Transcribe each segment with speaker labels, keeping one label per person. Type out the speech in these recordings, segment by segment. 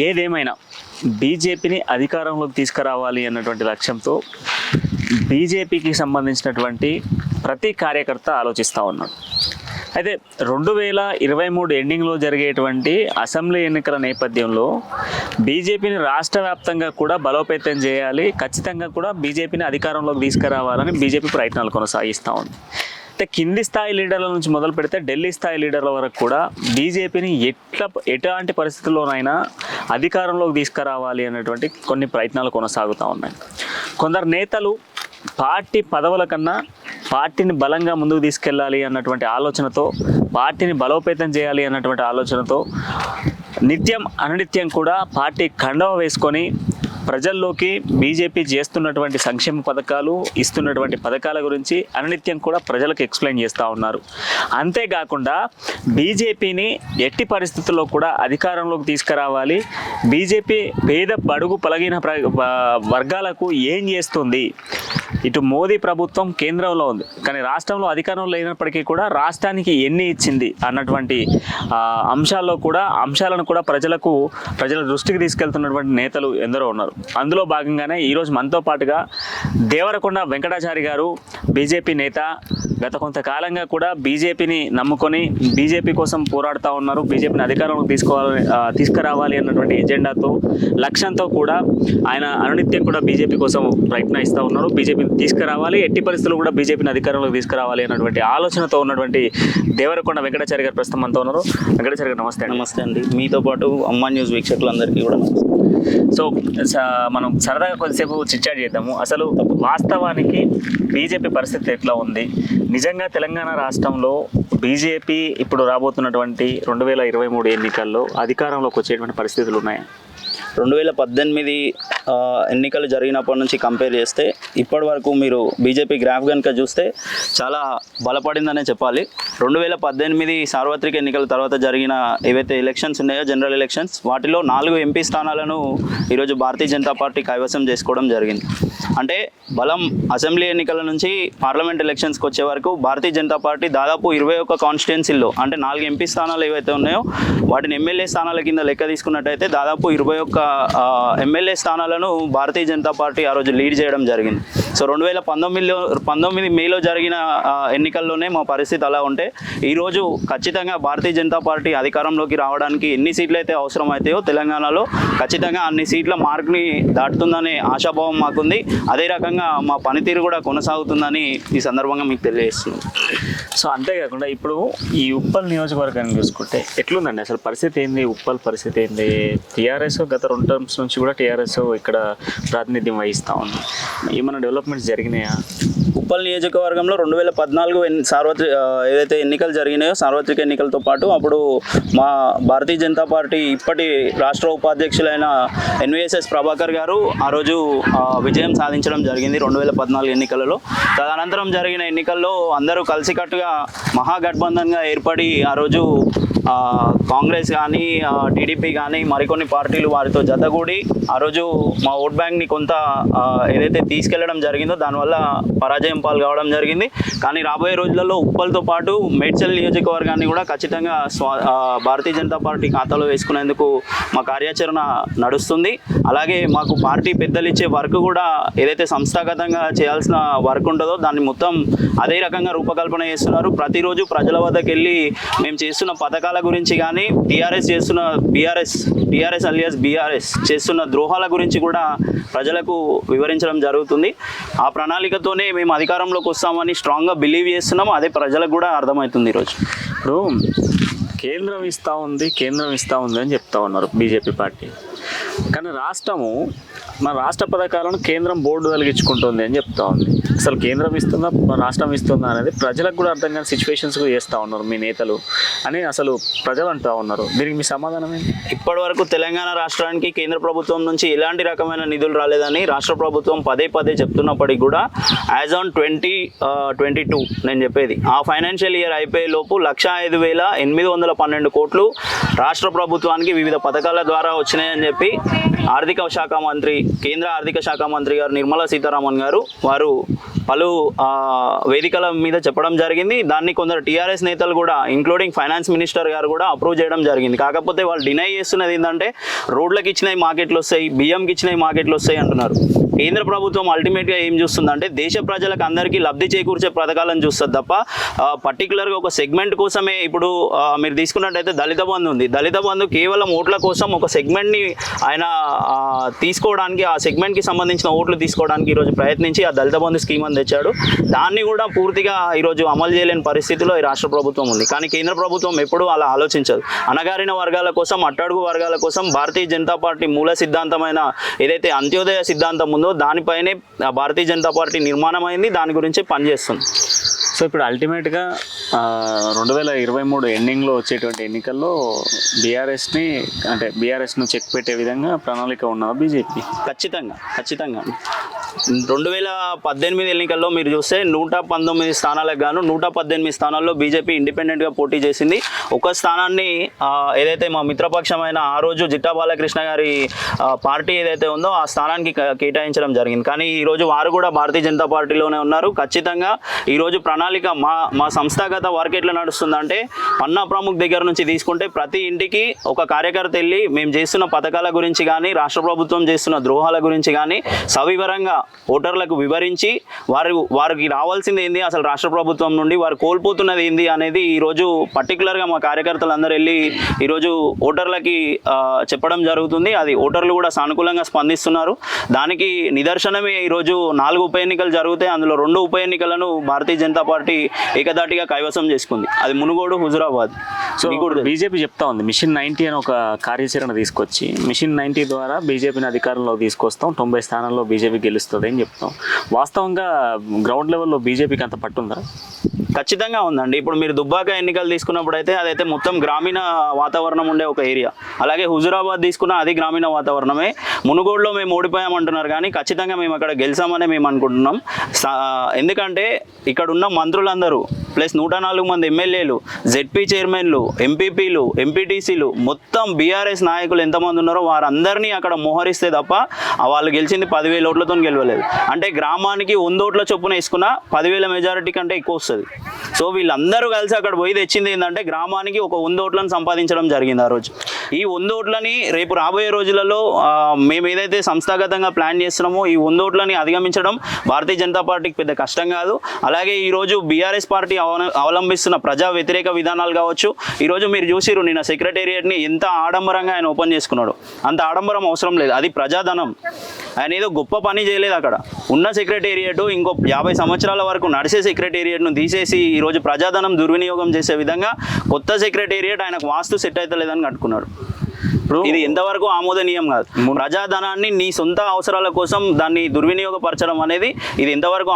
Speaker 1: ఏదేమైనా బీజేపీని అధికారంలోకి తీసుకురావాలి అన్నటువంటి లక్ష్యంతో బీజేపీకి సంబంధించినటువంటి ప్రతి కార్యకర్త ఆలోచిస్తూ ఉన్నాడు. అయితే 2023 ఎండింగ్లో జరిగేటువంటి అసెంబ్లీ ఎన్నికల నేపథ్యంలో బీజేపీని రాష్ట్ర వ్యాప్తంగా కూడా బలోపేతం చేయాలి, ఖచ్చితంగా కూడా బీజేపీని అధికారంలోకి తీసుకురావాలని బీజేపీ ప్రయత్నాలు కొనసాగిస్తూ ఉంది. అంటే కింది స్థాయి లీడర్ల నుంచి మొదలు పెడితే ఢిల్లీ స్థాయి లీడర్ల వరకు కూడా బీజేపీని ఎట్లాంటి పరిస్థితుల్లోనైనా అధికారంలోకి తీసుకురావాలి అనేటువంటి కొన్ని ప్రయత్నాలు కొనసాగుతూ ఉన్నాయి. కొందరు నేతలు పార్టీ పదవుల కన్నా పార్టీని బలంగా ముందుకు తీసుకెళ్ళాలి అన్నటువంటి ఆలోచనతో, పార్టీని బలోపేతం చేయాలి అన్నటువంటి ఆలోచనతో నిత్యం అనిత్యం కూడా పార్టీ కండవ వేసుకొని ప్రజల్లోకి బీజేపీ చేస్తున్నటువంటి సంక్షేమ పథకాలు, ఇస్తున్నటువంటి పథకాల గురించి అనునిత్యం కూడా ప్రజలకు ఎక్స్ప్లెయిన్ చేస్తూ ఉన్నారు. అంతేకాకుండా బీజేపీని ఎట్టి పరిస్థితుల్లో కూడా అధికారంలోకి తీసుకురావాలి, బీజేపీ పేద బడుగు పలగిన వర్గాలకు ఏం చేస్తుంది, ఇటు మోదీ ప్రభుత్వం కేంద్రంలో ఉంది కానీ రాష్ట్రంలో అధికారంలో లేనప్పటికీ కూడా రాష్ట్రానికి ఎన్ని ఇచ్చింది అన్నటువంటి అంశాలను కూడా ప్రజల దృష్టికి తీసుకెళ్తున్నటువంటి నేతలు ఎందరో ఉన్నారు. అందులో భాగంగానే ఈరోజు మనతో పాటుగా దేవరకొండ వెంకటాచారి గారు, బీజేపీ నేత, గత కొంతకాలంగా కూడా బీజేపీని నమ్ముకొని బీజేపీ కోసం పోరాడుతూ ఉన్నారు. బీజేపీని అధికారంలోకి తీసుకురావాలి అన్నటువంటి ఎజెండాతో, లక్ష్యంతో కూడా ఆయన అనునిత్యం కూడా బీజేపీ కోసం ప్రయత్నిస్తూ ఉన్నారు. బీజేపీని తీసుకురావాలి, ఎట్టి పరిస్థితుల్లో కూడా బీజేపీని అధికారంలోకి తీసుకురావాలి అన్నటువంటి ఆలోచనతో ఉన్నటువంటి దేవరకొండ వెంకటాచారి గారు ప్రస్తుతం మనతో ఉన్నారు. వెంకటాచారి గారు నమస్తే.
Speaker 2: నమస్తే అండి. మీతో పాటు అమ్మా న్యూస్ వీక్షకులందరికీ కూడా
Speaker 1: సో మనం సరదాగా కొద్దిసేపు చిట్చాట్ చేద్దాము. అసలు వాస్తవానికి బీజేపీ పరిస్థితి ఎట్లా ఉంది? నిజంగా తెలంగాణ రాష్ట్రంలో బీజేపీ ఇప్పుడు రాబోతున్నటువంటి 2023 ఎన్నికల్లో అధికారంలోకి వచ్చేటువంటి పరిస్థితులు ఉన్నాయా?
Speaker 2: 2018 ఎన్నికలు జరిగినప్పటి నుంచి కంపేర్ చేస్తే ఇప్పటి వరకు మీరు బీజేపీ గ్రాఫ్ కనుక చూస్తే చాలా బలపడిందనే చెప్పాలి. 2018 సార్వత్రిక ఎన్నికల తర్వాత జరిగిన ఏవైతే ఎలక్షన్స్ ఉన్నాయో, జనరల్ ఎలక్షన్స్, వాటిలో 4 ఎంపీ స్థానాలను ఈరోజు భారతీయ జనతా పార్టీ కైవసం చేసుకోవడం జరిగింది. అంటే బలం అసెంబ్లీ ఎన్నికల నుంచి పార్లమెంట్ ఎలక్షన్స్కి వచ్చే వరకు భారతీయ జనతా పార్టీ దాదాపు 21 కాన్స్టిట్యున్సీల్లో, అంటే 4 ఎంపీ స్థానాలు ఏవైతే ఉన్నాయో వాటిని ఎమ్మెల్యే స్థానాల కింద లెక్క తీసుకున్నట్టయితే దాదాపు 21 ఎమ్మెల్యే స్థానాలను భారతీయ జనతా పార్టీ ఆ రోజు లీడ్ చేయడం జరిగింది. సో 2019 మేలో జరిగిన ఎన్నికల్లోనే మా పరిస్థితి అలా ఉంటే ఈరోజు ఖచ్చితంగా భారతీయ జనతా పార్టీ అధికారంలోకి రావడానికి ఎన్ని సీట్లు అయితే అవసరం అవుతాయో తెలంగాణలో ఖచ్చితంగా అన్ని సీట్ల మార్క్ని దాటుతుందనే ఆశాభావం మాకుంది. అదే రకంగా మా పనితీరు కూడా కొనసాగుతుందని ఈ సందర్భంగా మీకు తెలియజేస్తున్నాం.
Speaker 1: సో అంతేకాకుండా ఇప్పుడు ఈ ఉప్పల్ నియోజకవర్గాన్ని చూసుకుంటే ఎట్లుందండి అసలు పరిస్థితి ఏంది? ఉప్పల్ పరిస్థితి ఏంది? టీఆర్ఎస్ గత 2 టర్మ్స్ నుంచి కూడా టీఆర్ఎస్ ఇక్కడ ప్రాతినిధ్యం వహిస్తూ ఉంది. ఏమైనా డెవలప్మెంట్స్ జరిగినాయా?
Speaker 2: ఉప్పల్ నియోజకవర్గంలో 2014 ఏదైతే ఎన్నికలు జరిగినాయో, సార్వత్రిక ఎన్నికలతో పాటు అప్పుడు మా భారతీయ జనతా పార్టీ ఇప్పటి రాష్ట్ర ఉపాధ్యక్షులైన ఎన్విఎస్ఎస్ ప్రభాకర్ గారు ఆ రోజు విజయం సాధించడం జరిగింది 2014 ఎన్నికలలో. తదనంతరం జరిగిన ఎన్నికల్లో అందరూ కలిసికట్టుగా మహాగఠబంధన్గా ఏర్పడి ఆ రోజు కాంగ్రెస్ కానీ టీడీపీ కానీ మరికొన్ని పార్టీలు వారితో జతగూడి ఆ రోజు మా ఓట్ బ్యాంక్ని కొంత ఏదైతే తీసుకెళ్లడం జరిగిందో దానివల్ల పరాజయం పాలు కావడం జరిగింది. కానీ రాబోయే రోజులలో ఉప్పల్తో పాటు మేడ్చల్ నియోజకవర్గాన్ని కూడా ఖచ్చితంగా భారతీయ జనతా పార్టీ ఖాతాలో వేసుకునేందుకు మా కార్యాచరణ నడుస్తుంది. అలాగే మాకు పార్టీ పెద్దలు ఇచ్చే వర్క్ కూడా ఏదైతే సంస్థాగతంగా చేయాల్సిన వర్క్ ఉంటుందో దాన్ని మొత్తం అదే రకంగా రూపకల్పన చేస్తున్నారు. ప్రతిరోజు ప్రజల వద్దకు వెళ్ళి మేము చేస్తున్న పథకాల గురించి కానీ టీఆర్ఎస్ అలియాస్ బీఆర్ఎస్ చేస్తున్న ద్రోహాల గురించి కూడా ప్రజలకు వివరించడం జరుగుతుంది. ఆ ప్రణాళికతోనే మేము అధికారంలోకి వస్తామని స్ట్రాంగ్గా బిలీవ్ చేస్తున్నాము. అదే ప్రజలకు కూడా అర్థమవుతుంది. ఈరోజు
Speaker 1: ఇప్పుడు కేంద్రం ఇస్తూ ఉంది అని చెప్తా ఉన్నారు బీజేపీ పార్టీ, కానీ మన రాష్ట్ర పథకాలను కేంద్రం బోర్డు తొలగించుకుంటుంది అని చెప్తా ఉంది. అసలు కేంద్రం ఇస్తుందా, రాష్ట్రం ఇస్తుందా అనేది ప్రజలకు కూడా అర్థం కాని సిచ్యువేషన్స్ చేస్తూ ఉన్నారు మీ నేతలు అని అసలు ప్రజలు అంటూ ఉన్నారు. దీనికి మీ సమాధానం ఏంటి?
Speaker 2: ఇప్పటి వరకు తెలంగాణ రాష్ట్రానికి కేంద్ర ప్రభుత్వం నుంచి ఎలాంటి రకమైన నిధులు రాలేదని రాష్ట్ర ప్రభుత్వం పదే చెప్తున్నప్పటికీ కూడా యాజ్ ఆన్ 2022 నేను చెప్పేది ఆ ఫైనాన్షియల్ ఇయర్ అయిపోయే లోపు 105,812 కోట్లు రాష్ట్ర ప్రభుత్వానికి వివిధ పథకాల ద్వారా వచ్చినాయని చెప్పి కేంద్ర ఆర్థిక శాఖ మంత్రి గారు నిర్మలా సీతారామన్ గారు వారు పలు వేదికల మీద చెప్పడం జరిగింది. దాన్ని కొందరు టీఆర్ఎస్ నేతలు కూడా ఇంక్లూడింగ్ ఫైనాన్స్ మినిస్టర్ గారు కూడా అప్రూవ్ చేయడం జరిగింది. కాకపోతే వాళ్ళు డినై చేస్తున్నది ఏంటంటే రోడ్లకు ఇచ్చినవి మార్కెట్లు వస్తాయి, బియ్యంకి ఇచ్చినవి మార్కెట్లు వస్తాయి అంటున్నారు. కేంద్ర ప్రభుత్వం అల్టిమేట్గా ఏం చూస్తుందంటే దేశ ప్రజలకు అందరికీ లబ్ధి చేకూర్చే పథకాలను చూస్తుంది తప్ప పర్టికులర్గా ఒక సెగ్మెంట్ కోసమే. ఇప్పుడు మీరు తీసుకున్నట్టయితే దళిత బంధు ఉంది. దళిత బంధు కేవలం ఓట్ల కోసం ఒక సెగ్మెంట్ని ఆయన తీసుకోవడానికి, ఆ సెగ్మెంట్కి సంబంధించిన ఓట్లు తీసుకోవడానికి ఈరోజు ప్రయత్నించి ఆ దళిత బంధు స్కీమ్ అని తెచ్చాడు. దాన్ని కూడా పూర్తిగా ఈరోజు అమలు చేయలేని పరిస్థితిలో ఈ రాష్ట్ర ప్రభుత్వం ఉంది. కానీ కేంద్ర ప్రభుత్వం ఎప్పుడూ అలా ఆలోచించదు. అణగారిన వర్గాల కోసం, అట్టడుగు వర్గాల కోసం భారతీయ జనతా పార్టీ మూల సిద్ధాంతమైన ఏదైతే అంత్యోదయ సిద్ధాంతం ఉందో దానిపైనే భారతీయ జనతా పార్టీ నిర్మాణమైంది, దాని గురించి పనిచేస్తుంది.
Speaker 1: సో ఇప్పుడు అల్టిమేట్గా 2023 ఎండింగ్లో వచ్చేటువంటి ఎన్నికల్లో బీఆర్ఎస్ను చెక్ పెట్టే విధంగా ప్రణాళిక ఉన్నదా బీజేపీ?
Speaker 2: ఖచ్చితంగా 2018 ఎన్నికల్లో మీరు చూస్తే 119 స్థానాలకు గాను 118 స్థానాల్లో బీజేపీ ఇండిపెండెంట్గా పోటీ చేసింది. ఒక స్థానాన్ని ఏదైతే మా మిత్రపక్షమైన ఆ రోజు జిట్టా బాలకృష్ణ గారి పార్టీ ఏదైతే ఉందో ఆ స్థానానికి కేటాయించడం జరిగింది. కానీ ఈరోజు వారు కూడా భారతీయ జనతా పార్టీలోనే ఉన్నారు. ఖచ్చితంగా ఈరోజు ప్రణాళిక మా సంస్థాగత వర్క్ ఎట్లా నడుస్తుందంటే పన్నా ప్రముఖ్ దగ్గర నుంచి తీసుకుంటే ప్రతి ఇంటికి ఒక కార్యకర్త వెళ్ళి మేము చేస్తున్న పథకాల గురించి కానీ రాష్ట్ర ప్రభుత్వం చేస్తున్న ద్రోహాల గురించి కానీ సవివరంగా ఓటర్లకు వివరించి వారికి రావాల్సింది ఏంది, అసలు రాష్ట్ర ప్రభుత్వం నుండి వారు కోల్పోతున్నది ఏంది అనేది ఈరోజు పర్టికులర్గా మా కార్యకర్తలందరూ వెళ్ళి ఈరోజు ఓటర్లకి చెప్పడం జరుగుతుంది. అది ఓటర్లు కూడా సానుకూలంగా స్పందిస్తున్నారు. దానికి నిదర్శనమే ఈరోజు 4 ఉప ఎన్నికలు జరిగితే అందులో 2 ఉప ఎన్నికలను భారతీయ జనతా పార్టీ ఏకదాటిగా కైవసం చేసుకుంది. అది మునుగోడు, హుజురాబాద్.
Speaker 1: సో బీజేపీ చెప్తా ఉంది మిషన్ 90 అని ఒక కార్యాచరణ తీసుకొచ్చి మిషన్ 90 ద్వారా బీజేపీని అధికారంలో తీసుకొస్తాం, 90 స్థానాల్లో బీజేపీ గెలుస్తుంది అని చెప్తాం. వాస్తవంగా గ్రౌండ్ లెవెల్లో బీజేపీకి అంత పట్టుందా?
Speaker 2: ఖచ్చితంగా ఉందండి. ఇప్పుడు మీరు దుబ్బాక ఎన్నికలు తీసుకున్నప్పుడు అదైతే మొత్తం గ్రామీణ వాతావరణం ఉండే ఒక ఏరియా. అలాగే హుజురాబాద్ తీసుకున్న అది గ్రామీణ వాతావరణమే. మునుగోడులో మేము ఓడిపోయామంటున్నారు కానీ ఖచ్చితంగా మేము అక్కడ గెలిచామనే మేము అనుకుంటున్నాం. ఎందుకంటే ఇక్కడ ఉన్న మంత్రులందరూ ప్లస్ 104 మంది ఎమ్మెల్యేలు, జెడ్పీ చైర్మన్లు, ఎంపీపీలు, ఎంపీటీసీలు మొత్తం బీఆర్ఎస్ నాయకులు ఎంతమంది ఉన్నారో వారందరినీ అక్కడ మోహరిస్తే తప్ప వాళ్ళు గెలిచింది 10,000 ఓట్లతో గెలవలేదు. అంటే గ్రామానికి 100 ఓట్ల చొప్పున వేసుకున్న 10,000 మెజారిటీ కంటే ఎక్కువ వస్తుంది. సో వీళ్ళందరూ కలిసి అక్కడ పోయి తెచ్చింది ఏంటంటే గ్రామానికి ఒక 100 ఓట్లను సంపాదించడం జరిగింది ఆ రోజు. ఈ 100 ఓట్లని రేపు రాబోయే రోజులలో మేము ఏదైతే సంస్థాగతంగా ప్లాన్ చేస్తున్నామో ఈ 100 ఓట్లని అధిగమించడం భారతీయ జనతా పార్టీకి పెద్ద కష్టం కాదు. అలాగే ఈరోజు బీఆర్ఎస్ పార్టీ అవలంబిస్తున్న ప్రజా వ్యతిరేక విధానాలు కావచ్చు. ఈరోజు మీరు చూసిరు నిన్న సెక్రటేరియట్ని ఎంత ఆడంబరంగా ఆయన ఓపెన్ చేసుకున్నాడు. అంత ఆడంబరం అవసరం లేదు, అది ప్రజాధనం. ఆయన ఏదో గొప్ప పని చేయలేదు. అక్కడ ఉన్న సెక్రటేరియట్ ఇంకో 50 సంవత్సరాల వరకు నడిచే సెక్రటేరియట్ను తీసేసి ఈరోజు ప్రజాధనం దుర్వినియోగం చేసే విధంగా కొత్త సెక్రటేరియట్ ఆయనకు వాస్తు సెట్ అవుతలేదని కట్టుకున్నాడు. ఇది ఎంతవరకు ఆమోదనీయం కాదు. ప్రజాధనాన్ని నీ సొంత అవసరాల కోసం దాన్ని దుర్వినియోగపరచడం అనేది ఇది ఎంతవరకు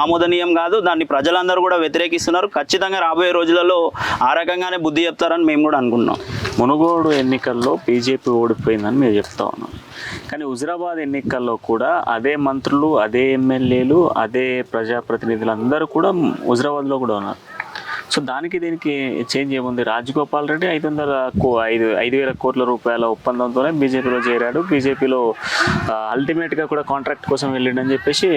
Speaker 2: ఆమోదనీయం కాదు. దాన్ని ప్రజలందరూ కూడా వ్యతిరేకిస్తున్నారు. ఖచ్చితంగా రాబోయే రోజులలో ఆ రకంగానే బుద్ధి చెప్తారని మేము కూడా అనుకుంటున్నాం.
Speaker 1: మునుగోడు ఎన్నికల్లో బీజేపీ ఓడిపోయిందని మీరు చెప్తా ఉన్నాం. కానీ హుజురాబాద్ ఎన్నికల్లో కూడా అదే మంత్రులు, అదే ఎమ్మెల్యేలు, అదే ప్రజాప్రతినిధులు అందరూ కూడా హుజురాబాద్లో కూడా ఉన్నారు. సో దీనికి చేంజ్ ఏముంది? రాజగోపాల్ రెడ్డి 5,000 కోట్ల రూపాయల ఒప్పందంతోనే బీజేపీలో చేరాడు. బీజేపీలో అల్టిమేట్గా కూడా కాంట్రాక్ట్ కోసం వెళ్ళిండని చెప్పేసి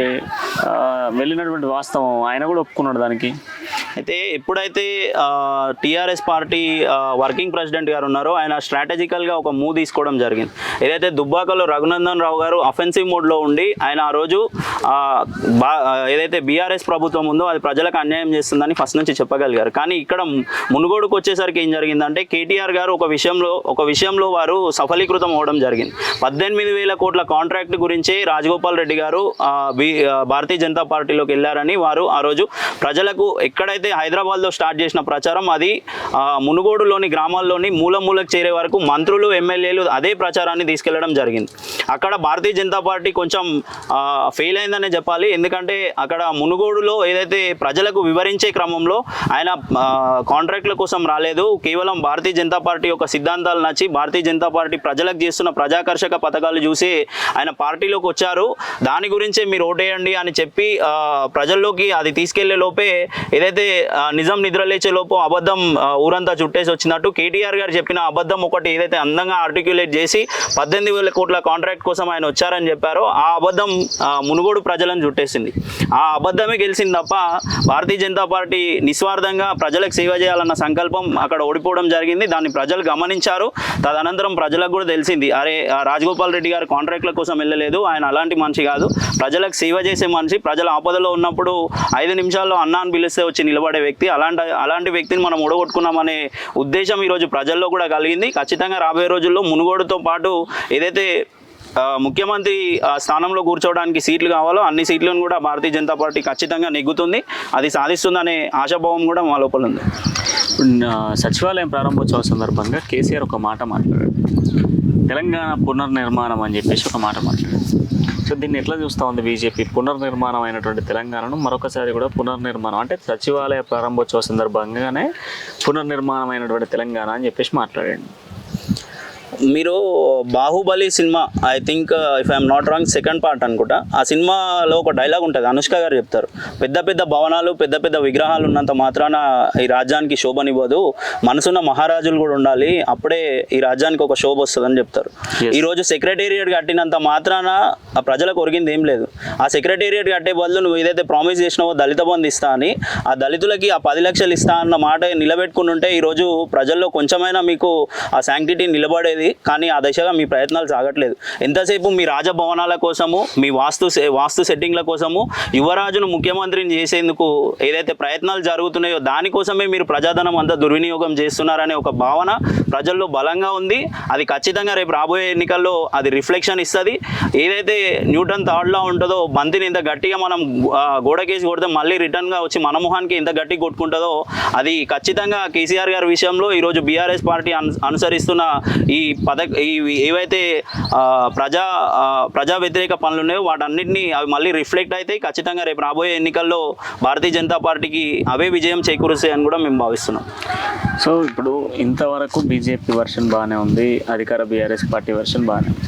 Speaker 1: వెళ్ళినటువంటి వాస్తవం ఆయన కూడా ఒప్పుకున్నాడు దానికి.
Speaker 2: అయితే ఎప్పుడైతే టీఆర్ఎస్ పార్టీ వర్కింగ్ ప్రెసిడెంట్ గారు ఉన్నారో ఆయన స్ట్రాటజికల్గా ఒక మూవ్ తీసుకోవడం జరిగింది. ఏదైతే దుబ్బాకలో రఘునందన్ రావు గారు అఫెన్సివ్ మోడ్లో ఉండి ఆయన ఆ రోజు ఏదైతే బీఆర్ఎస్ ప్రభుత్వం ఉందో అది ప్రజలకు అన్యాయం చేస్తుందని ఫస్ట్ నుంచి చెప్పగలిగారు. కానీ ఇక్కడ మునుగోడుకు వచ్చేసరికి ఏం జరిగిందంటే కేటీఆర్ గారు ఒక విషయంలో వారు సఫలీకృతం అవ్వడం జరిగింది. 18,000 కోట్ల కాంట్రాక్ట్ గురించి రాజగోపాల్ రెడ్డి గారు భారతీయ జనతా పార్టీలోకి వెళ్ళారని వారు ఆ రోజు ప్రజలకు ఎక్కడైతే హైదరాబాద్లో స్టార్ట్ చేసిన ప్రచారం అది మునుగోడులోని గ్రామాల్లోని మూలకు చేరే వరకు మంత్రులు, ఎమ్మెల్యేలు అదే ప్రచారాన్ని తీసుకెళ్లడం జరిగింది. అక్కడ భారతీయ జనతా పార్టీ కొంచెం ఫెయిల్ అయిందనే చెప్పాలి. ఎందుకంటే అక్కడ మునుగోడులో ఏదైతే ప్రజలకు వివరించే క్రమంలో ఆయన కాంట్రాక్ట్ల కోసం రాలేదు. కేవలం భారతీయ జనతా పార్టీ యొక్క సిద్ధాంతాలు నచ్చి భారతీయ జనతా పార్టీ ప్రజలకు చేస్తున్న ప్రజాకర్షక పథకాలు చూసి ఆయన పార్టీలోకి వచ్చారు. దాని గురించే మీరు ఓటేయండి అని చెప్పి ప్రజల్లోకి అది తీసుకెళ్లే లోపే ఏదైతే నిజం నిద్రలేచే లోపు అబద్ధం ఊరంతా చుట్టేసి వచ్చినట్టు కేటీఆర్ గారు చెప్పిన అబద్ధం ఒకటి ఏదైతే అందంగా ఆర్టిక్యులేట్ చేసి 18,000 కోట్ల కాంట్రాక్ట్ కాంట్రాక్ట్ కోసం ఆయన వచ్చారని చెప్పారో ఆ అబద్ధం మునుగోడు ప్రజలను చుట్టేసింది. ఆ అబద్ధమే గెలిచింది తప్ప భారతీయ జనతా పార్టీ నిస్వార్థంగా ప్రజలకు సేవ చేయాలన్న సంకల్పం అక్కడ ఓడిపోవడం జరిగింది. దాన్ని ప్రజలు గమనించారు. తదనంతరం ప్రజలకు కూడా తెలిసింది, అరే రాజగోపాల్ రెడ్డి గారు కాంట్రాక్ట్ల కోసం వెళ్ళలేదు, ఆయన అలాంటి మనిషి కాదు, ప్రజలకు సేవ చేసే మనిషి, ప్రజల ఆపదలో ఉన్నప్పుడు 5 నిమిషాల్లో అన్నాన్ని పిలిస్తే వచ్చి నిలబడే వ్యక్తి, అలాంటి వ్యక్తిని మనం ఓడగొట్టుకున్నామనే ఉద్దేశం ఈరోజు ప్రజల్లో కూడా కలిగింది. ఖచ్చితంగా రాబోయే రోజుల్లో మునుగోడుతో పాటు ఏదైతే ముఖ్యమంత్రి స్థానంలో కూర్చోవడానికి సీట్లు కావాలో అన్ని సీట్లను కూడా భారతీయ జనతా పార్టీ ఖచ్చితంగా నెగ్గుతుంది, అది సాధిస్తుందనే ఆశాభావం కూడా మా లోపల ఉంది.
Speaker 1: సచివాలయం ప్రారంభోత్సవ సందర్భంగా కేసీఆర్ ఒక మాట మాట్లాడారు, తెలంగాణ పునర్నిర్మాణం అని చెప్పేసి ఒక మాట మాట్లాడారు. సో దీన్ని ఎట్లా చూస్తూ ఉంది బీజేపీ? పునర్నిర్మాణం అయినటువంటి తెలంగాణను మరొకసారి కూడా పునర్నిర్మాణం అంటే సచివాలయ ప్రారంభోత్సవ సందర్భంగానే పునర్నిర్మాణం అయినటువంటి తెలంగాణ అని చెప్పేసి మాట్లాడండి.
Speaker 2: మీరు Baahubali cinema, I think if I'm not wrong second part అనుకుంటా, ఆ సినిమాలో ఒక డైలాగ్ ఉంటుంది, అనుష్క గారు చెప్తారు, పెద్ద పెద్ద భవనాలు పెద్ద పెద్ద విగ్రహాలు ఉన్నంత మాత్రాన ఈ రాజ్యానికి శోభనివ్వదు, మనసున్న మహారాజులు కూడా ఉండాలి, అప్పుడే ఈ రాజ్యానికి ఒక శోభ వస్తుందని చెప్తారు. ఈరోజు సెక్రటేరియట్ కట్టినంత మాత్రాన ఆ ప్రజలకు ఒరిగింది ఏం లేదు. ఆ సెక్రటేరియట్ కట్టే బదులు నువ్వు ఏదైతే ప్రామిస్ చేసినావో దళిత బంధు ఇస్తా అని, ఆ దళితులకి ఆ 10 లక్షలు ఇస్తా అన్న మాట నిలబెట్టుకుని ఉంటే ఈరోజు ప్రజల్లో కొంచెమైనా మీకు ఆ శాంక్టిటీ నిలబడేది. కానీ ఆ దిశగా మీ ప్రయత్నాలు సాగట్లేదు. ఎంతసేపు మీ రాజభవనాల కోసము, మీ వాస్తు సెట్టింగ్ల కోసము, యువరాజును ముఖ్యమంత్రిని చేసేందుకు ఏదైతే ప్రయత్నాలు జరుగుతున్నాయో దానికోసమే మీరు ప్రజాధనం అంతా దుర్వినియోగం చేస్తున్నారనే ఒక భావన ప్రజల్లో బలంగా ఉంది. అది ఖచ్చితంగా రేపు రాబోయే ఎన్నికల్లో అది రిఫ్లెక్షన్ ఇస్తుంది. ఏదైతే న్యూటన్ థర్డ్లా ఉంటుందో, బంతిని ఇంత గట్టిగా మనం గోడకేసి కొడితే మళ్ళీ రిటర్న్గా వచ్చి మన మొహానికి ఇంత గట్టిగా కొట్టుకుంటుందో, అది ఖచ్చితంగా కేసీఆర్ గారి విషయంలో ఈరోజు బీఆర్ఎస్ పార్టీ అనుసరిస్తున్న ఈ ఏవైతే ప్రజా వ్యతిరేక పనులు ఉన్నాయో వాటన్నిటిని అవి మళ్ళీ రిఫ్లెక్ట్ అవుతాయి. ఖచ్చితంగా రేపు రాబోయే ఎన్నికల్లో భారతీయ జనతా పార్టీకి అవే విజయం చేకూరుస్తాయి అని కూడా మేము భావిస్తున్నాం.
Speaker 1: సో ఇప్పుడు ఇంతవరకు బీజేపీ వర్షన్ బాగానే ఉంది, అధికార బీఆర్ఎస్ పార్టీ వర్షన్ బాగానే ఉంది.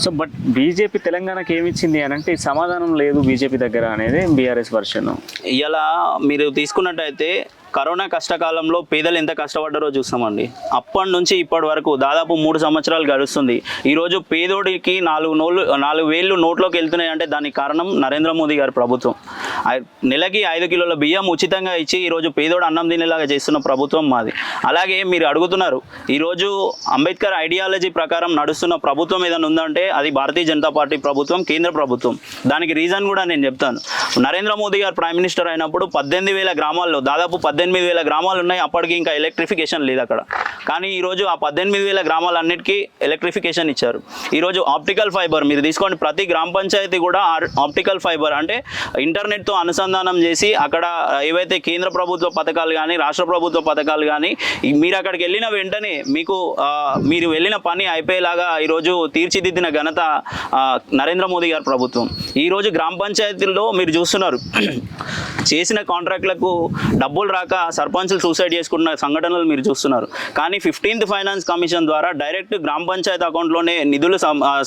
Speaker 1: సో బట్ బీజేపీ తెలంగాణకి ఏమి ఇచ్చింది అని అంటే సమాధానం లేదు బీజేపీ దగ్గర అనేది బీఆర్ఎస్ వర్షన్.
Speaker 2: ఇలా మీరు తీసుకున్నట్టయితే కరోనా కష్టకాలంలో పేదలు ఎంత కష్టపడ్డారో చూస్తామండి. అప్పటి నుంచి ఇప్పటి వరకు దాదాపు 3 సంవత్సరాలు గడుస్తుంది. ఈరోజు పేదోడికి 4,000 నోట్లోకి వెళ్తున్నాయి అంటే దానికి కారణం నరేంద్ర మోదీ గారి ప్రభుత్వం. నెలకి 5 కిలోల బియ్యం ఉచితంగా ఇచ్చి ఈరోజు పేదోడు అన్నం తినేలాగా చేస్తున్న ప్రభుత్వం మాది. అలాగే మీరు అడుగుతున్నారు, ఈరోజు అంబేద్కర్ ఐడియాలజీ ప్రకారం నడుస్తున్న ప్రభుత్వం ఏదైనా ఉందంటే అది భారతీయ జనతా పార్టీ ప్రభుత్వం, కేంద్ర ప్రభుత్వం. దానికి రీజన్ కూడా నేను చెప్తాను. నరేంద్ర మోదీ గారు ప్రైమ్ మినిస్టర్ అయినప్పుడు 18,000 గ్రామాల్లో దాదాపు 18,000 గ్రామాలు ఉన్నాయి. అప్పటికి ఇంకా ఎలక్ట్రిఫికేషన్ లేదు అక్కడ. కానీ ఈరోజు ఆ 18,000 గ్రామాలన్నిటికీ ఎలక్ట్రిఫికేషన్ ఇచ్చారు. ఈరోజు ఆప్టికల్ ఫైబర్ మీరు తీసుకోండి, ప్రతి గ్రామ పంచాయతీ కూడా ఆప్టికల్ ఫైబర్ అంటే ఇంటర్నెట్తో అనుసంధానం చేసి అక్కడ ఏవైతే కేంద్ర ప్రభుత్వ పథకాలు కానీ రాష్ట్ర ప్రభుత్వ పథకాలు కానీ మీరు అక్కడికి వెళ్ళిన వెంటనే మీకు మీరు వెళ్ళిన పని అయిపోయేలాగా ఈరోజు తీర్చిదిద్దిన ఘనత నరేంద్ర మోదీ గారి ప్రభుత్వం. ఈరోజు గ్రామ పంచాయతీల్లో మీరు చూస్తున్నారు, చేసిన కాంట్రాక్ట్లకు డబ్బులు రాక సర్పంచులు సూసైడ్ చేసుకున్న సంఘటనలు మీరు చూస్తున్నారు. కానీ 15th ఫైనాన్స్ కమిషన్ ద్వారా డైరెక్ట్ గ్రామ పంచాయతీ అకౌంట్లోనే నిధులు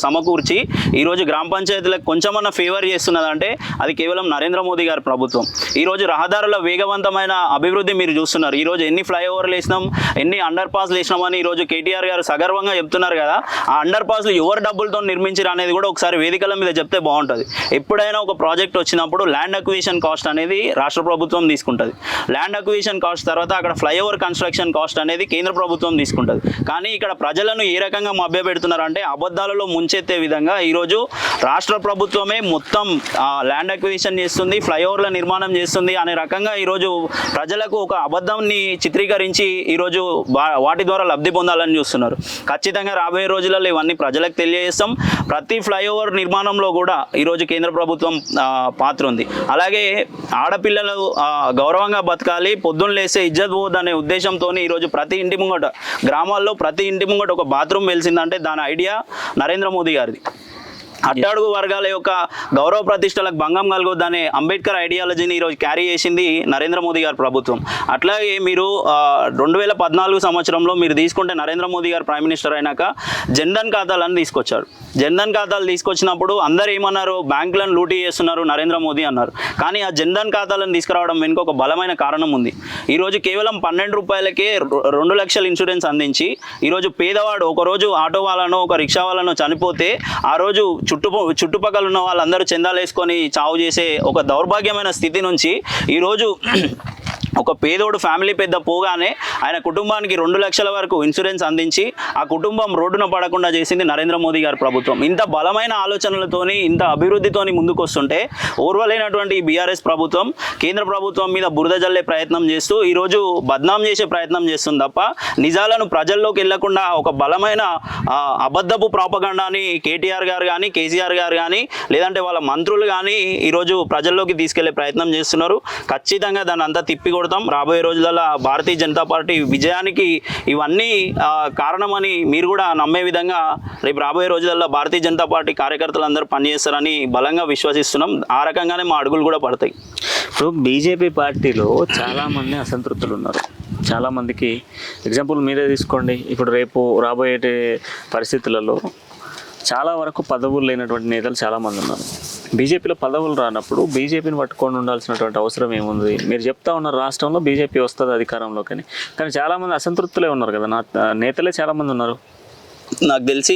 Speaker 2: సమకూర్చి ఈరోజు గ్రామ పంచాయతీలకు కొంచెమన్నా ఫేవర్ చేస్తున్నదంటే అది కేవలం నరేంద్ర మోదీ గారి ప్రభుత్వం. ఈరోజు రహదారుల వేగవంతమైన అభివృద్ధి మీరు చూస్తున్నారు. ఈరోజు ఎన్ని ఫ్లైఓవర్లు వేసినాం, ఎన్ని అండర్ పాస్లు వేసినామని ఈరోజు కేటీఆర్ గారు సగర్వంగా చెప్తున్నారు కదా. ఆ అండర్ పాస్లు ఎవరి డబ్బులతో నిర్మించారు అనేది కూడా ఒకసారి వేదికల మీద చెప్తే బాగుంటుంది. ఎప్పుడైనా ఒక ప్రాజెక్ట్ వచ్చినప్పుడు ల్యాండ్ అక్విజిషన్ కాస్ట్ అనేది రాష్ట్ర ప్రభుత్వం తీసుకుంటుంది. ల్యాండ్ అక్విజిషన్ కాస్ట్ తర్వాత అక్కడ ఫ్లైఓవర్ కన్స్ట్రక్షన్ కాస్ట్ అనేది కేంద్ర ప్రభుత్వం తీసుకుంటుంది. కానీ ఇక్కడ ప్రజలను ఏ రకంగా మభ్యపెడుతున్నారంటే అబద్ధాలలో ముంచెత్తే విధంగా ఈరోజు రాష్ట్ర ప్రభుత్వమే మొత్తం ల్యాండ్ అక్విజిషన్ చేస్తుంది, ఫ్లైఓవర్ల నిర్మాణం చేస్తుంది అనే రకంగా ఈరోజు ప్రజలకు ఒక అబద్ధాన్ని చిత్రీకరించి ఈరోజు వాటి ద్వారా లబ్ధి పొందాలని చూస్తున్నారు. ఖచ్చితంగా రాబోయే రోజులలో ఇవన్నీ ప్రజలకు తెలియజేస్తాం. ప్రతి ఫ్లైఓవర్ నిర్మాణంలో కూడా ఈరోజు కేంద్ర ప్రభుత్వం పాత్ర ఉంది. అలాగే ఆడపిల్లలు గౌరవంగా బతకాలి, పొద్దున్న లేస్తే ఇజ్జత్ పోవద్దు అనే ఉద్దేశంతో ఈరోజు ప్రతి ఇంటి ముంగట గ్రామాల్లో ప్రతి ఇంటి ముంగట ఒక బాత్రూమ్ వెలిసిందంటే దాని ఐడియా నరేంద్ర మోదీ గారిది. అట్టడుగు వర్గాల యొక్క గౌరవ ప్రతిష్టలకు భంగం కలగొద్దనే అంబేద్కర్ ఐడియాలజీని ఈరోజు క్యారీ చేసింది నరేంద్ర మోదీ గారి ప్రభుత్వం. అట్లాగే మీరు 2014 సంవత్సరంలో మీరు తీసుకుంటే నరేంద్ర మోదీ గారు ప్రైమ్ మినిస్టర్ అయినాక జన్ధన్ ఖాతాలను తీసుకొచ్చారు. జన్ధన్ ఖాతాలు తీసుకొచ్చినప్పుడు అందరు ఏమన్నారు, బ్యాంకులను లూటీ చేస్తున్నారు నరేంద్ర మోదీ అన్నారు. కానీ ఆ జన్ధన్ ఖాతాలను తీసుకురావడం వెనుక ఒక బలమైన కారణం ఉంది. ఈరోజు కేవలం 12 రూపాయలకే 2 లక్షల ఇన్సూరెన్స్ అందించి ఈరోజు పేదవాడు ఒకరోజు ఆటో వాళ్ళనో ఒక రిక్షా వాళ్ళనో చనిపోతే ఆ రోజు చుట్టుపక్కల ఉన్న వాళ్ళందరూ చందాలు వేసుకొని చావు చేసే ఒక దౌర్భాగ్యమైన స్థితి నుంచి ఈరోజు ఒక పేదోడు ఫ్యామిలీ పెద్ద పోగానే ఆయన కుటుంబానికి 2 లక్షల వరకు ఇన్సూరెన్స్ అందించి ఆ కుటుంబం రోడ్డున పడకుండా చేసింది నరేంద్ర మోదీ గారి ప్రభుత్వం. ఇంత బలమైన ఆలోచనలతోని ఇంత అభివృద్ధితోని ముందుకు వస్తుంటే ఓర్వలేనటువంటి ఈ బీఆర్ఎస్ ప్రభుత్వం కేంద్ర ప్రభుత్వం మీద బురద జల్లే ప్రయత్నం చేస్తూ ఈరోజు బద్నాం చేసే ప్రయత్నం చేస్తుంది తప్ప నిజాలను ప్రజల్లోకి వెళ్లకుండా ఒక బలమైన అబద్ధపు ప్రాపగండాని కేటీఆర్ గారు కానీ కేసీఆర్ గారు కానీ లేదంటే వాళ్ళ మంత్రులు కానీ ఈరోజు ప్రజల్లోకి తీసుకెళ్లే ప్రయత్నం చేస్తున్నారు. ఖచ్చితంగా దాన్ని అంతా తిప్పి రాబోయే రోజులలో భారతీయ జనతా పార్టీ విజయానికి ఇవన్నీ కారణమని మీరు కూడా నమ్మే విధంగా రేపు రాబోయే రోజులలో భారతీయ జనతా పార్టీ కార్యకర్తలందరూ పనిచేస్తారని బలంగా విశ్వసిస్తున్నాం. ఆ రకంగానే మా అడుగులు కూడా పడతాయి.
Speaker 1: ఇప్పుడు బీజేపీ పార్టీలో చాలామంది అసంతృప్తులు ఉన్నారు. చాలామందికి ఎగ్జాంపుల్ మీరే తీసుకోండి. ఇప్పుడు రేపు రాబోయే పరిస్థితులలో చాలా వరకు పదవులు లేనటువంటి నేతలు చాలామంది ఉన్నారు. బీజేపీలో పదవులు రానప్పుడు బీజేపీని పట్టుకొని ఉండాల్సినటువంటి అవసరం ఏముంది? మీరు చెప్తా ఉన్నారు రాష్ట్రంలో బీజేపీ వస్తుంది అధికారంలోకి, కానీ చాలామంది అసంతృప్తులే ఉన్నారు కదా, నేతలే చాలామంది ఉన్నారు.
Speaker 2: నాకు తెలిసి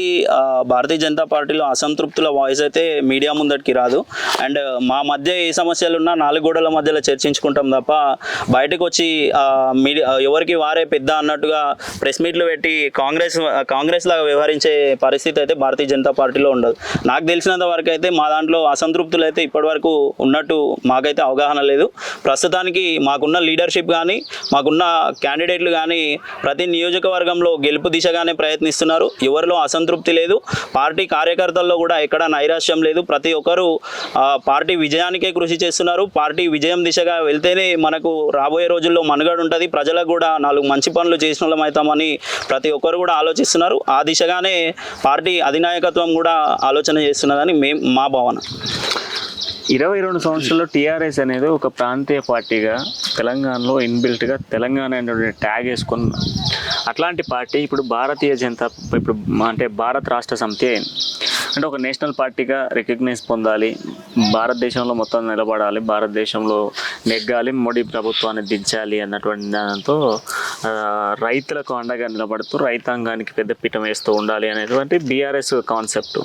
Speaker 2: భారతీయ జనతా పార్టీలో అసంతృప్తుల వాయిస్ అయితే మీడియా ముందటికి రాదు. అండ్ మా మధ్య ఏ సమస్యలు ఉన్నా 4 గోడల మధ్యలో చర్చించుకుంటాం తప్ప బయటకు వచ్చి మీడియా ఎవరికి వారే పెద్ద అన్నట్టుగా ప్రెస్ మీట్లు పెట్టి కాంగ్రెస్ లాగా వ్యవహరించే పరిస్థితి అయితే భారతీయ జనతా పార్టీలో ఉండదు. నాకు తెలిసినంత వరకు అయితే మా దాంట్లో అసంతృప్తులు అయితే ఇప్పటివరకు ఉన్నట్టు మాకైతే అవగాహన లేదు. ప్రస్తుతానికి మాకున్న లీడర్షిప్ కానీ మాకున్న క్యాండిడేట్లు కానీ ప్రతి నియోజకవర్గంలో గెలుపు దిశగానే ప్రయత్నిస్తున్నారు. ఎవరిలో అసంతృప్తి లేదు. పార్టీ కార్యకర్తల్లో కూడా ఎక్కడ నైరాశ్యం లేదు. ప్రతి ఒక్కరూ పార్టీ విజయానికే కృషి చేస్తున్నారు. పార్టీ విజయం దిశగా వెళ్తేనే మనకు రాబోయే రోజుల్లో మనుగడ ఉంటుంది. ప్రజలకు కూడా 4 మంచి పనులు చేసిన వాళ్ళం అవుతామని ప్రతి ఒక్కరు కూడా ఆలోచిస్తున్నారు. ఆ దిశగానే పార్టీ అధినాయకత్వం కూడా ఆలోచన చేస్తున్నదని మా భావన.
Speaker 1: 22 సంవత్సరాల్లో టీఆర్ఎస్ అనేది ఒక ప్రాంతీయ పార్టీగా తెలంగాణలో ఇన్బిల్ట్గా తెలంగాణ అనేటువంటి ట్యాగ్ వేసుకున్న అట్లాంటి పార్టీ ఇప్పుడు భారతీయ జనతా ఇప్పుడు అంటే భారత రాష్ట్ర సమితి అయింది. అంటే ఒక నేషనల్ పార్టీగా రికగ్నైజ్ పొందాలి, భారతదేశంలో మొత్తం నిలబడాలి, భారతదేశంలో నెగ్గాలి, మోడీ ప్రభుత్వాన్ని దించాలి అన్నటువంటి దాంతో రైతులకు అండగా నిలబడుతూ రైతాంగానికి పెద్ద పీఠం వేస్తూ ఉండాలి అనేటువంటి బీఆర్ఎస్ కాన్సెప్ట్.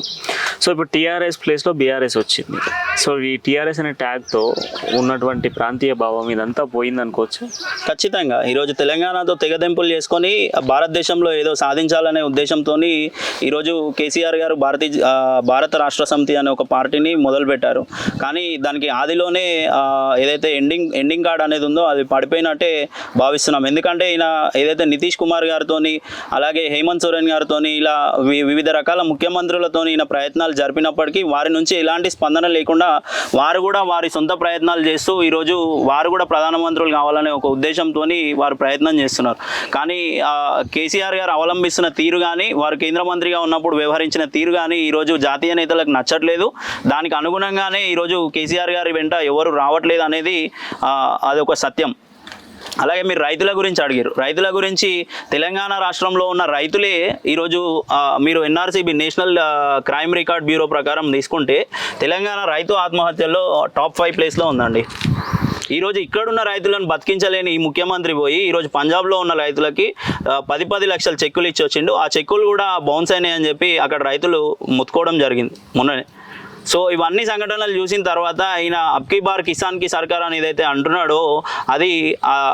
Speaker 1: సో ఇప్పుడు టీఆర్ఎస్ ప్లేస్లో బీఆర్ఎస్ వచ్చింది. సో ఈ టీఆర్ఎస్ అనే ట్యాగ్తో ఉన్నటువంటి ప్రాంతీయ భావం ఇదంతా పోయింది అనుకోవచ్చు.
Speaker 2: ఖచ్చితంగా ఈరోజు తెలంగాణతో తెగదెంపులు చేసుకొని భారతదేశంలో ఏదో సాధించాలనే ఉద్దేశంతో ఈరోజు కేసీఆర్ గారు భారత రాష్ట్ర సమితి అనే ఒక పార్టీని మొదలుపెట్టారు. కానీ దానికి ఆదిలోనే ఏదైతే ఎండింగ్ కార్డ్ అనేది ఉందో అది పడిపోయినట్టే భావిస్తున్నాం. ఎందుకంటే ఈయన ఏదైతే నితీష్ కుమార్ గారితో అలాగే హేమంత్ సోరెన్ గారితో ఇలా వివిధ రకాల ముఖ్యమంత్రులతో ఈయన ప్రయత్నాలు జరిపినప్పటికీ వారి నుంచి ఎలాంటి స్పందన లేకుండా వారు కూడా వారి సొంత ప్రయత్నాలు చేస్తూ ఈరోజు వారు కూడా ప్రధానమంత్రులు కావాలనే ఒక ఉద్దేశంతో వారు ప్రయత్నం చేస్తున్నారు. కానీ కేసీఆర్ గారు అవలంబిస్తున్న తీరు కానీ వారు కేంద్ర మంత్రిగా ఉన్నప్పుడు వ్యవహరించిన తీరు కానీ ఈరోజు జాతీయ నేతలకు నచ్చట్లేదు. దానికి అనుగుణంగానే ఈరోజు కేసీఆర్ గారి వెంట ఎవరు రావట్లేదు అనేది అదొక సత్యం. అలాగే మీరు రైతుల గురించి అడిగారు. రైతుల గురించి తెలంగాణ రాష్ట్రంలో ఉన్న రైతులే ఈరోజు మీరు ఎన్ఆర్సీబీ నేషనల్ క్రైమ్ రికార్డ్ బ్యూరో ప్రకారం తీసుకుంటే తెలంగాణ రైతు ఆత్మహత్యల్లో టాప్ 5 ప్లేస్లో ఉందండి. ఈరోజు ఇక్కడున్న రైతులను బతికించలేని ఈ ముఖ్యమంత్రి పోయి ఈరోజు పంజాబ్లో ఉన్న రైతులకి 10 లక్షల చెక్కులు ఇచ్చి వచ్చిండు. ఆ చెక్కులు కూడా బౌన్స్ అయినాయి అని చెప్పి అక్కడ రైతులు ముత్తుకోవడం జరిగింది మొన్ననే. సో ఇవన్నీ సంఘటనలు చూసిన తర్వాత ఈయన అబ్కీ బార్ కిసాన్కి సర్కార్ అని ఏదైతే అంటున్నాడో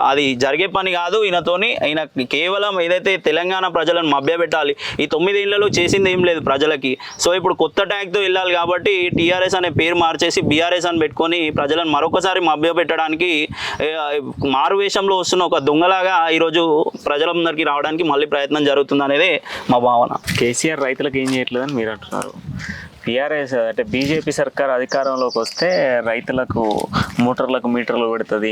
Speaker 2: అది జరిగే పని కాదు. ఈయన కేవలం ఏదైతే తెలంగాణ ప్రజలను మభ్యపెట్టాలి, ఈ 9 ఏళ్లలో చేసింది ఏం లేదు ప్రజలకి. సో ఇప్పుడు కొత్త ట్యాగ్తో వెళ్ళాలి కాబట్టి టీఆర్ఎస్ అనే పేరు మార్చేసి బీఆర్ఎస్ అని పెట్టుకొని ప్రజలను మరొకసారి మభ్యపెట్టడానికి మారువేషంలో వస్తున్న ఒక దొంగలాగా ఈరోజు ప్రజలందరికీ రావడానికి మళ్ళీ ప్రయత్నం జరుగుతుంది అనేది మా భావన.
Speaker 1: కేసీఆర్ రైతులకు ఏం చేయట్లేదని మీరు అంటున్నారు. బీఆర్ఎస్ అంటే బీజేపీ సర్కార్ అధికారంలోకి వస్తే రైతులకు మోటార్లకు మీటర్లు పెడుతుంది,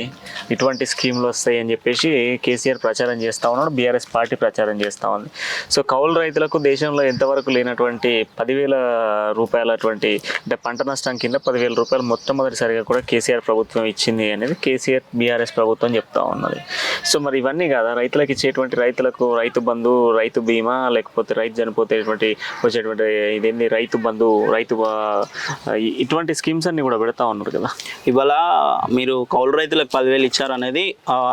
Speaker 1: ఇటువంటి స్కీమ్లు వస్తాయి అని చెప్పేసి కేసీఆర్ ప్రచారం చేస్తూ ఉన్నాడు, బీఆర్ఎస్ పార్టీ ప్రచారం చేస్తూ ఉంది. సో కౌలు రైతులకు దేశంలో ఎంతవరకు లేనటువంటి 10,000 రూపాయలటువంటి అంటే పంట నష్టం కింద 10,000 రూపాయలు మొట్టమొదటిసారిగా కూడా కేసీఆర్ ప్రభుత్వం ఇచ్చింది అనేది కేసీఆర్ బీఆర్ఎస్ ప్రభుత్వం చెప్తా ఉన్నది. సో మరి ఇవన్నీ కాదా రైతులకు ఇచ్చేటువంటి, రైతులకు రైతు బంధు, రైతు బీమా, లేకపోతే రైతు చనిపోతేటువంటి వచ్చేటువంటి ఇదేంది రైతు బంధు, రైతు ఇటువంటి స్కీమ్స్ అన్ని కూడా పెడతా ఉన్నారు కదా.
Speaker 2: ఇవాళ మీరు కౌలు రైతులకు 10,000 ఇచ్చారనేది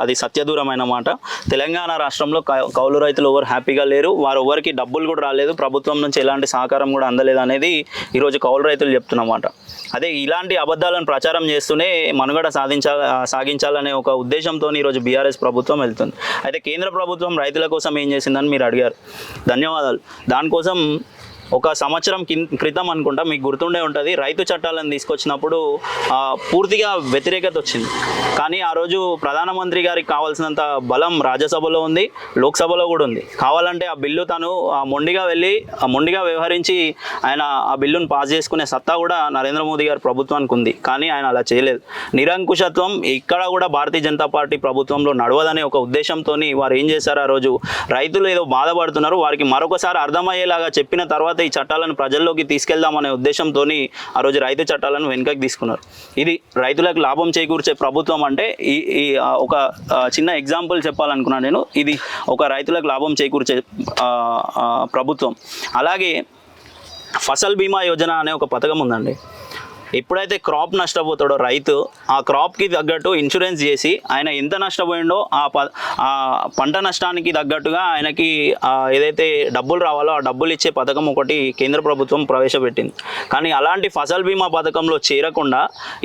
Speaker 2: అది సత్యదూరమైన మాట. తెలంగాణ రాష్ట్రంలో కౌలు రైతులు ఎవరు హ్యాపీగా లేరు, వారు ఎవరికి డబ్బులు కూడా రాలేదు, ప్రభుత్వం నుంచి ఎలాంటి సహకారం కూడా అందలేదు అనేది ఈరోజు కౌలు రైతులు చెప్తున్నమాట. అదే ఇలాంటి అబద్ధాలను ప్రచారం చేస్తూనే మనుగడ సాగించాలనే ఒక ఉద్దేశంతో ఈరోజు బీఆర్ఎస్ ప్రభుత్వం వెళ్తుంది. అయితే కేంద్ర ప్రభుత్వం రైతుల కోసం ఏం చేసిందని మీరు అడిగారు, ధన్యవాదాలు. దానికోసం ఒక సంవత్సరం క్రితం అనుకుంటా, మీకు గుర్తుండే ఉంటుంది, రైతు చట్టాలను తీసుకొచ్చినప్పుడు పూర్తిగా వ్యతిరేకత వచ్చింది. కానీ ఆ రోజు ప్రధానమంత్రి గారికి కావాల్సినంత బలం రాజ్యసభలో ఉంది, లోక్సభలో కూడా ఉంది. కావాలంటే ఆ బిల్లు తను మొండిగా వ్యవహరించి ఆయన ఆ బిల్లును పాస్ చేసుకునే సత్తా కూడా నరేంద్ర మోదీ గారి ప్రభుత్వానికి ఉంది. కానీ ఆయన అలా చేయలేదు. నిరంకుశత్వం ఇక్కడ కూడా భారతీయ జనతా పార్టీ ప్రభుత్వంలో నడవదనే ఒక ఉద్దేశంతో వారు ఏం చేశారు, ఆ రోజు రైతులు ఏదో బాధపడుతున్నారు, వారికి మరొకసారి అర్థమయ్యేలాగా చెప్పిన తర్వాత ఈ చట్టాలను ప్రజల్లోకి తీసుకెళ్దామనే ఉద్దేశంతో ఆ రోజు రైతు చట్టాలను వెనుకకి తీసుకున్నారు. ఇది రైతులకు లాభం చేకూర్చే ప్రభుత్వం అంటే ఈ ఒక చిన్న ఎగ్జాంపుల్ చెప్పాలనుకున్నాను నేను. ఇది ఒక రైతులకు లాభం చేకూర్చే ప్రభుత్వం. అలాగే ఫసల్ బీమా యోజన అనే ఒక పథకం ఉందండి. ఎప్పుడైతే క్రాప్ నష్టపోతాడో రైతు, ఆ క్రాప్కి తగ్గట్టు ఇన్సూరెన్స్ చేసి ఆయన ఎంత నష్టపోయిండో ఆ పంట నష్టానికి తగ్గట్టుగా ఆయనకి ఏదైతే డబ్బులు రావాలో ఆ డబ్బులు ఇచ్చే పథకం ఒకటి కేంద్ర ప్రభుత్వం ప్రవేశపెట్టింది. కానీ అలాంటి ఫసల్ బీమా పథకంలో చేరకుండా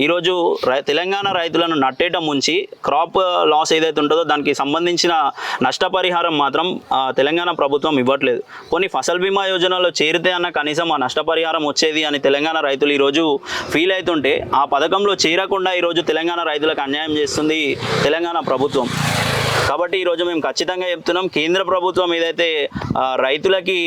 Speaker 2: ఈరోజు తెలంగాణ రైతులను నట్టేట ముంచి క్రాప్ లాస్ ఏదైతే ఉంటుందో దానికి సంబంధించిన నష్టపరిహారం మాత్రం తెలంగాణ ప్రభుత్వం ఇవ్వట్లేదు. కొన్ని ఫసల్ బీమా యోజనలో చేరితే అన్న కనీసం ఆ నష్టపరిహారం వచ్చేది అని తెలంగాణ రైతులు ఈరోజు ఫీల్ అవుతుంటే, ఆ పథకంలో చేరకుండా ఈరోజు తెలంగాణ రైతులకు అన్యాయం చేస్తుంది తెలంగాణ ప్రభుత్వం. కాబట్టి ఈరోజు మేము ఖచ్చితంగా చెప్తున్నాం, కేంద్ర ప్రభుత్వం ఏదైతే రైతులకి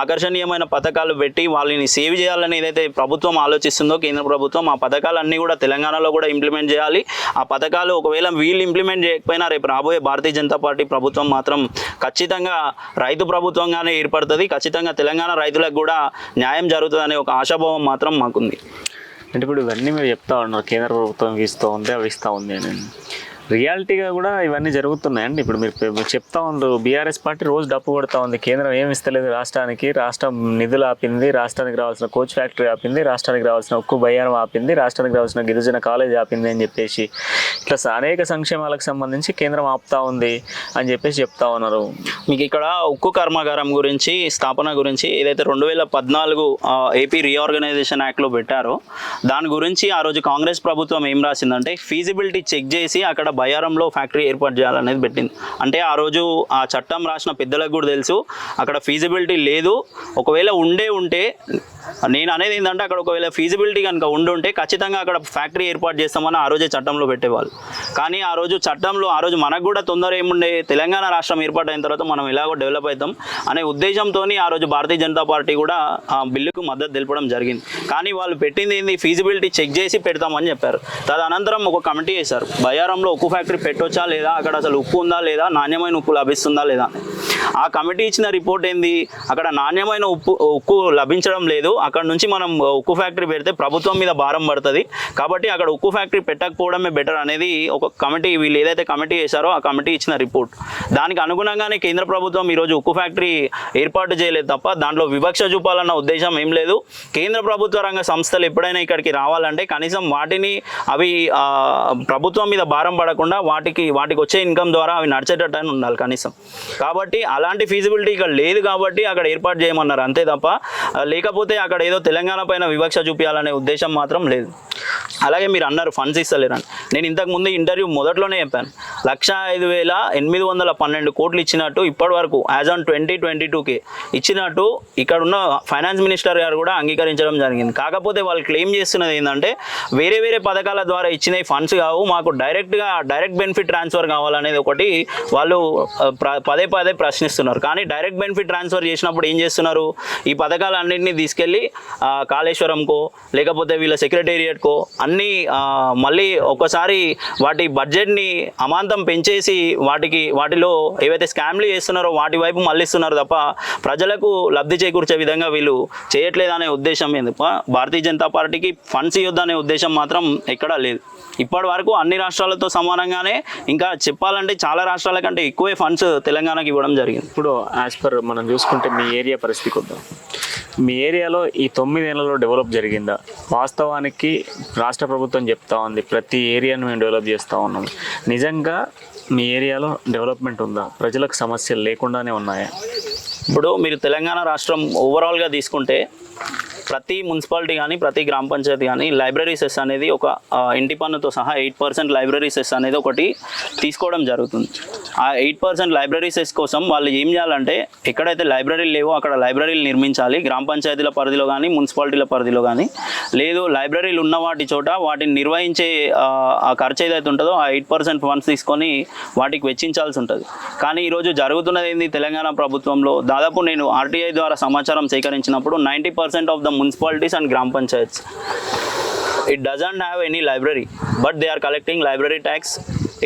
Speaker 2: ఆకర్షణీయమైన పథకాలు పెట్టి వాళ్ళని సేవ్ చేయాలని ఏదైతే ప్రభుత్వం ఆలోచిస్తుందో కేంద్ర ప్రభుత్వం, ఆ పథకాలన్నీ కూడా తెలంగాణలో కూడా ఇంప్లిమెంట్ చేయాలి. ఆ పథకాలు ఒకవేళ వీళ్ళు ఇంప్లిమెంట్ చేయకపోయినా రేపు రాబోయే భారతీయ జనతా పార్టీ ప్రభుత్వం మాత్రం ఖచ్చితంగా రైతు ప్రభుత్వంగానే ఏర్పడుతుంది. ఖచ్చితంగా తెలంగాణ రైతులకు కూడా న్యాయం జరుగుతుంది అనే ఒక ఆశాభావం మాత్రం మాకుంది.
Speaker 1: అంటే ఇప్పుడు ఇవన్నీ మీరు చెప్తా ఉన్నారు, కేంద్ర ప్రభుత్వం ఇస్తూ ఉంది, అవి ఇస్తూ ఉంది అని. రియాలిటీగా కూడా ఇవన్నీ జరుగుతున్నాయండి. ఇప్పుడు మీరు చెప్తా ఉన్నారు, బీఆర్ఎస్ పార్టీ రోజు డప్పు కొడతా ఉంది, కేంద్రం ఏమి ఇస్తలేదు రాష్ట్రానికి, రాష్ట్రం నిధులు ఆపింది, రాష్ట్రానికి రావాల్సిన కోచ్ ఫ్యాక్టరీ ఆపింది, రాష్ట్రానికి రావాల్సిన ఉక్కు బయ్యారం ఆపింది, రాష్ట్రానికి రావాల్సిన గిరిజన కాలేజ్ ఆపింది అని చెప్పేసి ఇట్లా అనేక సంక్షేమాలకు సంబంధించి కేంద్రం ఆపుతా ఉంది అని చెప్పేసి చెప్తా ఉన్నారు.
Speaker 2: మీకు ఇక్కడ ఉక్కు కర్మాగారం గురించి స్థాపన గురించి ఏదైతే 2014 ఏపీ రీఆర్గనైజేషన్ యాక్ట్లో పెట్టారో దాని గురించి ఆ రోజు కాంగ్రెస్ ప్రభుత్వం ఏం రాసిందంటే, ఫీజిబిలిటీ చెక్ చేసి అక్కడ బయ్యారంలో ఫ్యాక్టరీ ఏర్పాటు చేయాలనేది పెట్టింది. అంటే ఆ రోజు ఆ చట్టం రాసిన పెద్దలకు కూడా తెలుసు అక్కడ ఫీజిబిలిటీ లేదు. ఒకవేళ ఉంటే నేను అనేది ఏంటంటే, అక్కడ ఒకవేళ ఫీజిబిలిటీ కనుక ఉండుంటే ఖచ్చితంగా అక్కడ ఫ్యాక్టరీ ఏర్పాటు చేస్తామని ఆ రోజే చట్టంలో పెట్టేవాళ్ళు. కానీ ఆ రోజు చట్టంలో ఆ రోజు మనకు కూడా తొందర ఏముండే, తెలంగాణ రాష్ట్రం ఏర్పాటైన తర్వాత మనం ఎలాగో డెవలప్ అవుతాం అనే ఉద్దేశంతో ఆ రోజు భారతీయ జనతా పార్టీ కూడా ఆ బిల్లుకు మద్దతు తెలపడం జరిగింది. కానీ వాళ్ళు పెట్టింది ఏంది, ఫీజిబిలిటీ చెక్ చేసి పెడతామని చెప్పారు. తదనంతరం ఒక కమిటీ వేశారు, బయ్యారంలో ఉక్కు ఫ్యాక్టరీ పెట్టొచ్చా లేదా, అక్కడ అసలు ఉక్కు ఉందా లేదా, నాణ్యమైన ఉక్కు లభిస్తుందా లేదా. ఆ కమిటీ ఇచ్చిన రిపోర్ట్ ఏంది, అక్కడ నాణ్యమైన ఉక్కు లభించడం లేదు, అక్కడ నుంచి మనం ఉక్కు ఫ్యాక్టరీ పెడితే ప్రభుత్వం మీద భారం పడుతుంది, కాబట్టి అక్కడ ఉక్కు ఫ్యాక్టరీ పెట్టకపోవడమే బెటర్ అనేది ఒక కమిటీ, వీళ్ళు ఏదైతే కమిటీ చేశారో ఆ కమిటీ ఇచ్చిన రిపోర్ట్. దానికి అనుగుణంగానే కేంద్ర ప్రభుత్వం ఈరోజు ఉక్కు ఫ్యాక్టరీ ఏర్పాటు చేయలేదు తప్ప దాంట్లో వివక్ష చూపాలన్న ఉద్దేశం ఏం లేదు. కేంద్ర ప్రభుత్వ రంగ సంస్థలు ఎప్పుడైనా ఇక్కడికి రావాలంటే కనీసం వాటిని అవి ప్రభుత్వం మీద భారం పడకుండా వాటికి వచ్చే ఇన్కమ్ ద్వారా అవి నడిచేటట్టు అని ఉండాలి కనీసం. కాబట్టి అలాంటి ఫీజిబిలిటీ ఇక్కడ లేదు కాబట్టి అక్కడ ఏర్పాటు చేయమన్నారు అంతే తప్ప, లేకపోతే అక్కడ ఏదో తెలంగాణ పైన వివక్ష చూపించాలనే ఉద్దేశం మాత్రం లేదు. అలాగే మీరు అన్నారు ఫండ్స్ ఇస్తలేరని, నేను ఇంతకుముందు ఇంటర్వ్యూ మొదట్లోనే చెప్పాను 1,05,812 కోట్లు ఇచ్చినట్టు ఇప్పటి వరకు యాజ్ ఆన్ 2022కి ఇచ్చినట్టు ఇక్కడ ఉన్న ఫైనాన్స్ మినిస్టర్ గారు కూడా అంగీకరించడం జరిగింది. కాకపోతే వాళ్ళు క్లెయిమ్ చేస్తున్నది ఏంటంటే వేరే వేరే పథకాల ద్వారా ఇచ్చిన ఫండ్స్ కావు, మాకు డైరెక్ట్ బెనిఫిట్ ట్రాన్స్ఫర్ కావాలనేది ఒకటి వాళ్ళు పదే పదే ప్రశ్నిస్తున్నారు. కానీ డైరెక్ట్ బెనిఫిట్ ట్రాన్స్ఫర్ చేసినప్పుడు ఏం చేస్తున్నారు, ఈ పథకాలన్నింటినీ తీసుకెళ్ళి కాళేశ్వరంకో లేకపోతే వీళ్ళ సెక్రటేరియట్కో అన్నీ మళ్ళీ ఒకసారి వాటి బడ్జెట్ని అమాంతం పెంచేసి వాటిలో ఏవైతే స్కామ్లు చేస్తున్నారో వాటి వైపు మళ్ళిస్తున్నారు తప్ప ప్రజలకు లబ్ధి చేకూర్చే విధంగా వీళ్ళు చేయట్లేదనే ఉద్దేశం ఏంది. భారతీయ జనతా పార్టీకి ఫండ్స్ ఇవ్వద్దనే ఉద్దేశం మాత్రం ఎక్కడా లేదు. ఇప్పటి వరకు అన్ని రాష్ట్రాలతో సమానంగానే, ఇంకా చెప్పాలంటే చాలా రాష్ట్రాల కంటే ఎక్కువే ఫండ్స్ తెలంగాణకి ఇవ్వడం జరిగింది.
Speaker 1: ఇప్పుడు యాజ్ పర్ మనం చూసుకుంటే మీ ఏరియా పరిస్థితి వద్దాం. మీ ఏరియాలో ఈ 9 ఏళ్లలో డెవలప్ జరిగిందా? వాస్తవానికి రాష్ట్ర ప్రభుత్వం చెప్తా ఉంది ప్రతి ఏరియాను మేము డెవలప్ చేస్తూ ఉన్నాం. నిజంగా మీ ఏరియాలో డెవలప్మెంట్ ఉందా? ప్రజలకు సమస్యలు లేకుండానే ఉన్నాయా?
Speaker 2: ఇప్పుడు మీరు తెలంగాణ రాష్ట్రం ఓవరాల్గా తీసుకుంటే ప్రతి మున్సిపాలిటీ కానీ ప్రతి గ్రామ పంచాయతీ కానీ లైబ్రరీ సెస్ అనేది ఒక ఇంటి పన్నుతో సహా 8% లైబ్రరీ సెస్ అనేది ఒకటి తీసుకోవడం జరుగుతుంది. ఆ 8% లైబ్రరీ సెస్ కోసం వాళ్ళు ఏం చేయాలంటే ఎక్కడైతే లైబ్రరీలు లేవో అక్కడ లైబ్రరీలు నిర్మించాలి. గ్రామ పంచాయతీల పరిధిలో కానీ మున్సిపాలిటీల పరిధిలో కానీ, లేదు లైబ్రరీలు ఉన్న వాటి చోట వాటిని నిర్వహించే ఆ ఖర్చు ఏదైతే ఉంటుందో ఆ 8% ఫండ్స్ తీసుకొని వాటికి వెచ్చించాల్సి ఉంటుంది. కానీ ఈరోజు జరుగుతున్నది ఏంది, తెలంగాణ ప్రభుత్వంలో దాదాపు నేను ఆర్టీఐ ద్వారా సమాచారం సేకరించినప్పుడు 90% of the municipalities and gram panchayats, it doesn't have any library, but they are collecting library tax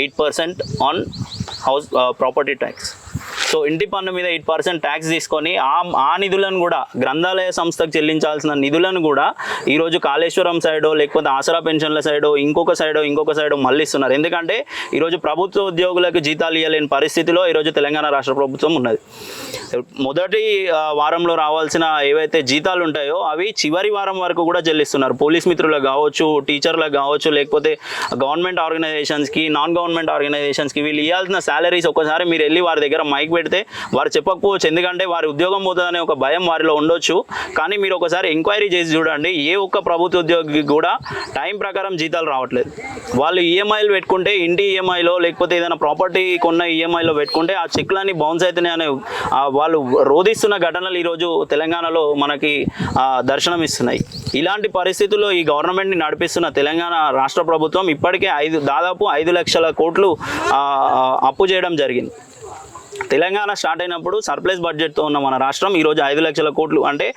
Speaker 2: 8% on house property tax. So ఇంటి పన్ను మీద 8% ట్యాక్స్ తీసుకొని ఆ నిధులను కూడా గ్రంథాలయ సంస్థకు చెల్లించాల్సిన నిధులను కూడా ఈరోజు కాళేశ్వరం సైడో లేకపోతే ఆసరా పెన్షన్ల సైడో ఇంకొక సైడో మళ్ళిస్తున్నారు. ఎందుకంటే ఈరోజు ప్రభుత్వ ఉద్యోగులకు జీతాలు ఇవ్వలేని పరిస్థితిలో ఈరోజు తెలంగాణ రాష్ట్ర ప్రభుత్వం ఉన్నది. మొదటి వారంలో రావాల్సిన ఏవైతే జీతాలు ఉంటాయో అవి చివరి వారం వరకు కూడా చెల్లిస్తున్నారు. పోలీస్ మిత్రులకు కావచ్చు, టీచర్లకు కావచ్చు, లేకపోతే గవర్నమెంట్ ఆర్గనైజేషన్స్కి, నాన్ గవర్నమెంట్ ఆర్గనైజేషన్స్కి వీళ్ళు ఇవ్వాల్సిన శాలరీస్ ఒకసారి మీరు వెళ్ళి వారి దగ్గర మైక్ పెడితే వారు చెప్పకపోవచ్చు. ఎందుకంటే వారి ఉద్యోగం పోతుందనే ఒక భయం వారిలో ఉండొచ్చు. కానీ మీరు ఒకసారి ఎంక్వైరీ చేసి చూడండి, ఏ ఒక్క ప్రభుత్వ ఉద్యోగికి కూడా టైం ప్రకారం జీతాలు రావట్లేదు. వాళ్ళు ఈఎంఐలు పెట్టుకుంటే ఇంటి ఈఎంఐలో లేకపోతే ఏదైనా ప్రాపర్టీ కొన్న ఈఎంఐలో పెట్టుకుంటే ఆ చెక్లన్నీ బౌన్స్ అవుతున్నాయి అనే వాళ్ళు రోధిస్తున్న ఘటనలు ఈరోజు తెలంగాణలో మనకి దర్శనం ఇస్తున్నాయి. ఇలాంటి పరిస్థితుల్లో ఈ గవర్నమెంట్ని నడిపిస్తున్న తెలంగాణ రాష్ట్ర ప్రభుత్వం ఇప్పటికే దాదాపు 5 లక్షల కోట్లు అప్పు చేయడం జరిగింది. తెలంగాణ స్టార్ట్ అయినప్పుడు సర్ప్లస్ బడ్జెట్తో ఉన్న మన రాష్ట్రం ఈరోజు 5 లక్షల కోట్లు అంటే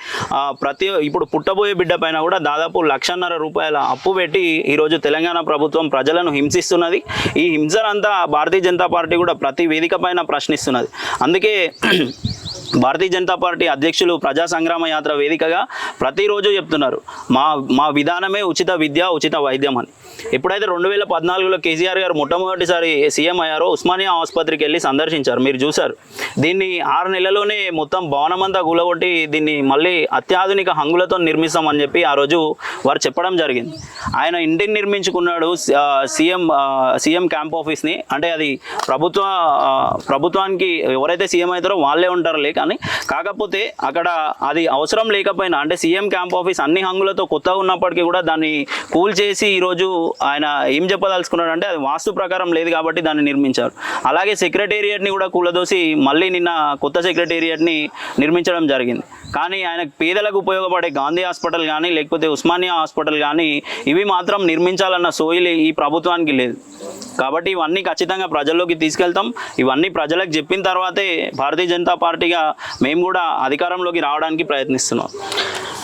Speaker 2: ఇప్పుడు పుట్టబోయే బిడ్డ పైన కూడా దాదాపు 1,50,000 రూపాయల అప్పు పెట్టి ఈరోజు తెలంగాణ ప్రభుత్వం ప్రజలను హింసిస్తున్నది. ఈ హింసనంతా భారతీయ జనతా పార్టీ కూడా ప్రతి వేదిక పైన ప్రశ్నిస్తున్నది. అందుకే భారతీయ జనతా పార్టీ అధ్యక్షులు ప్రజా సంగ్రామ యాత్ర వేదికగా ప్రతిరోజు చెప్తున్నారు, మా విధానమే ఉచిత విద్య, ఉచిత వైద్యం అని. ఎప్పుడైతే 2014లో కేసీఆర్ గారు మొట్టమొదటిసారి సీఎం అయ్యారో ఉస్మానియా ఆసుపత్రికి వెళ్ళి సందర్శించారు. మీరు చూశారు. దీన్ని 6 నెలల్లోనే మొత్తం భవనం అంతా కూలగొట్టి దీన్ని మళ్ళీ అత్యాధునిక హంగులతో నిర్మిస్తామని చెప్పి ఆ రోజు వారు చెప్పడం జరిగింది. ఆయన ఇంటిని నిర్మించుకున్నాడు, సీఎం క్యాంప్ ఆఫీస్ని. అంటే అది ప్రభుత్వానికి ఎవరైతే సీఎం అవుతారో వాళ్ళే ఉంటారు కానీ కాకపోతే అక్కడ అది అవసరం లేకపోయినా, అంటే సీఎం క్యాంప్ ఆఫీస్ అన్ని హంగులతో కొత్తగా ఉన్నప్పటికీ కూడా దాన్ని కూల్ చేసి ఈరోజు ఆయన ఏం చెప్పదలుచుకున్నాడు అంటే అది వాస్తు ప్రకారం లేదు కాబట్టి దాన్ని నిర్మించారు. అలాగే సెక్రటేరియట్ని కూడా కూలదోసి మళ్ళీ నిన్న కొత్త సెక్రటేరియట్ని నిర్మించడం జరిగింది. కానీ ఆయన పేదలకు ఉపయోగపడే గాంధీ హాస్పిటల్ కానీ లేకపోతే ఉస్మానియా హాస్పిటల్ కానీ ఇవి మాత్రం నిర్మించాలన్న సోయి ఈ ప్రభుత్వానికి లేదు. కాబట్టి ఇవన్నీ ఖచ్చితంగా ప్రజల్లోకి తీసుకెళ్తాం. ఇవన్నీ ప్రజలకు చెప్పిన తర్వాతే భారతీయ జనతా పార్టీగా మేము కూడా అధికారంలోకి రావడానికి ప్రయత్నిస్తున్నాం.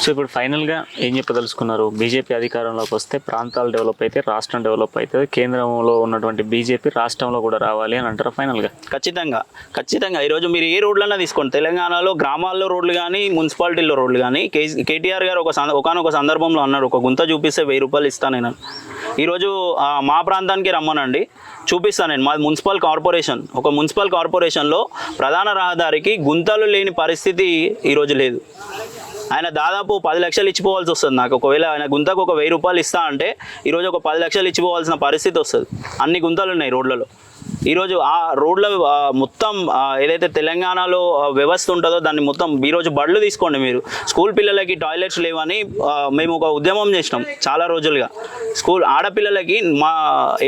Speaker 1: సో ఇప్పుడు ఫైనల్గా ఏం చెప్పదలుచుకున్నారు? బీజేపీ అధికారంలోకి వస్తే ప్రాంతాలు డెవలప్ అయితే రాష్ట్రం డెవలప్ అవుతుంది, కేంద్రంలో ఉన్నటువంటి బీజేపీ రాష్ట్రంలో కూడా రావాలి అని అంటారు ఫైనల్గా? ఖచ్చితంగా ఈరోజు మీరు ఏ రోడ్లన్నా తీసుకోండి, తెలంగాణలో గ్రామాల్లో రోడ్లు కానీ మున్సిపాలిటీల్లో రోడ్లు కానీ కేటీఆర్ గారు ఒకనొక సందర్భంలో అన్నారు, ఒక గుంత చూపిస్తే 1000 రూపాయలు ఇస్తాను నేను. ఈరోజు మా ప్రాంతానికి రమ్మనండి, చూపిస్తాను నేను. మాది ఒక మున్సిపల్ కార్పొరేషన్లో ప్రధాన రహదారికి గుంతలు లేని పరిస్థితి ఈరోజు లేదు. ఆయన దాదాపు 10 లక్షలు ఇచ్చిపోవాల్సి వస్తుంది నాకు. ఒకవేళ ఆయన గుంతకు ఒక 1000 రూపాయలు ఇస్తా అంటే ఈరోజు ఒక 10 లక్షలు ఇచ్చిపోవాల్సిన పరిస్థితి వస్తుంది. అన్ని గుంతలు ఉన్నాయి రోడ్లలో.
Speaker 2: ఈరోజు ఆ రోడ్ల మొత్తం ఏదైతే తెలంగాణలో వ్యవస్థ ఉంటుందో దాన్ని మొత్తం ఈరోజు బడులు తీసుకోండి మీరు, స్కూల్ పిల్లలకి టాయిలెట్స్ లేవని మేము ఒక ఉద్యమం చేసినాం చాలా రోజులుగా. స్కూల్ ఆడపిల్లలకి మా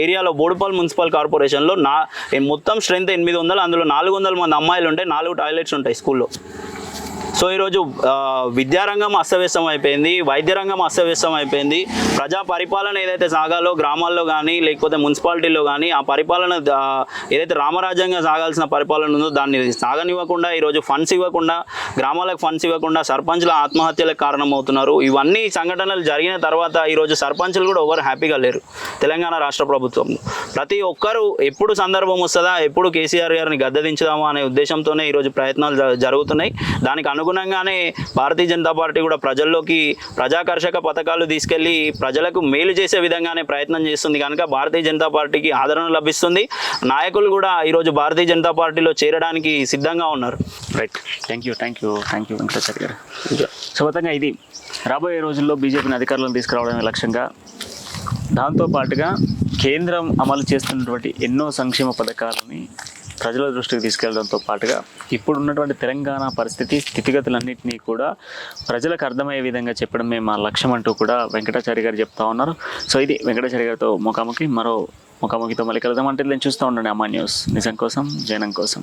Speaker 2: ఏరియాలో బోడుపల్ మున్సిపల్ కార్పొరేషన్లో మొత్తం స్ట్రెంత్ 800, అందులో 400 మంది అమ్మాయిలు ఉంటాయి, 4 టాయిలెట్స్ ఉంటాయి స్కూల్లో. సో ఈరోజు విద్యారంగం అస్తవ్యస్తం అయిపోయింది, వైద్య రంగం అస్తవ్యస్తం అయిపోయింది. ప్రజా పరిపాలన ఏదైతే సాగాలో గ్రామాల్లో కానీ లేకపోతే మున్సిపాలిటీలో కానీ ఆ పరిపాలన ఏదైతే రామరాజ్యంగా సాగాల్సిన పరిపాలన ఉందో దాన్ని సాగనివ్వకుండా, ఈరోజు ఫండ్స్ ఇవ్వకుండా, గ్రామాలకు ఫండ్స్ ఇవ్వకుండా సర్పంచ్ల ఆత్మహత్యలకు కారణమవుతున్నారు. ఇవన్నీ సంఘటనలు జరిగిన తర్వాత ఈరోజు సర్పంచ్లు కూడా ఎవరు హ్యాపీగా లేరు తెలంగాణ రాష్ట్ర ప్రభుత్వం. ప్రతి ఒక్కరూ ఎప్పుడు సందర్భం వస్తుందా, ఎప్పుడు కేసీఆర్ గారిని గద్దెదించుదామా అనే ఉద్దేశంతోనే ఈరోజు ప్రయత్నాలు జరుగుతున్నాయి. దానికి అనుగుణంగానే భారతీయ జనతా పార్టీ కూడా ప్రజల్లోకి ప్రజాకర్షక పథకాలు తీసుకెళ్లి ప్రజలకు మేలు చేసే విధంగానే ప్రయత్నం చేస్తుంది కనుక భారతీయ జనతా పార్టీకి ఆదరణ లభిస్తుంది. నాయకులు కూడా ఈరోజు భారతీయ జనతా పార్టీలో చేరడానికి సిద్ధంగా ఉన్నారు.
Speaker 1: రైట్, థ్యాంక్ యూ వెంకటాచారి గారు. సో మొత్తంగా ఇది రాబోయే రోజుల్లో బీజేపీని అధికారంలోకి తీసుకురావడమే లక్ష్యంగా, దాంతోపాటుగా కేంద్రం అమలు చేస్తున్నటువంటి ఎన్నో సంక్షేమ పథకాలని ప్రజల దృష్టికి తీసుకెళ్లడంతో పాటుగా ఇప్పుడున్నటువంటి తెలంగాణ స్థితిగతులన్నింటినీ కూడా ప్రజలకు అర్థమయ్యే విధంగా చెప్పడమే మా లక్ష్యం అంటూ కూడా వెంకటాచారి గారు చెప్తా ఉన్నారు. సో ఇది వెంకటాచారి గారితో ముఖాముఖితో మళ్ళీ కలుద్దాం. అంటే నేను చూస్తూ ఉండండి అమ్మా న్యూస్, నిజం కోసం జనం కోసం.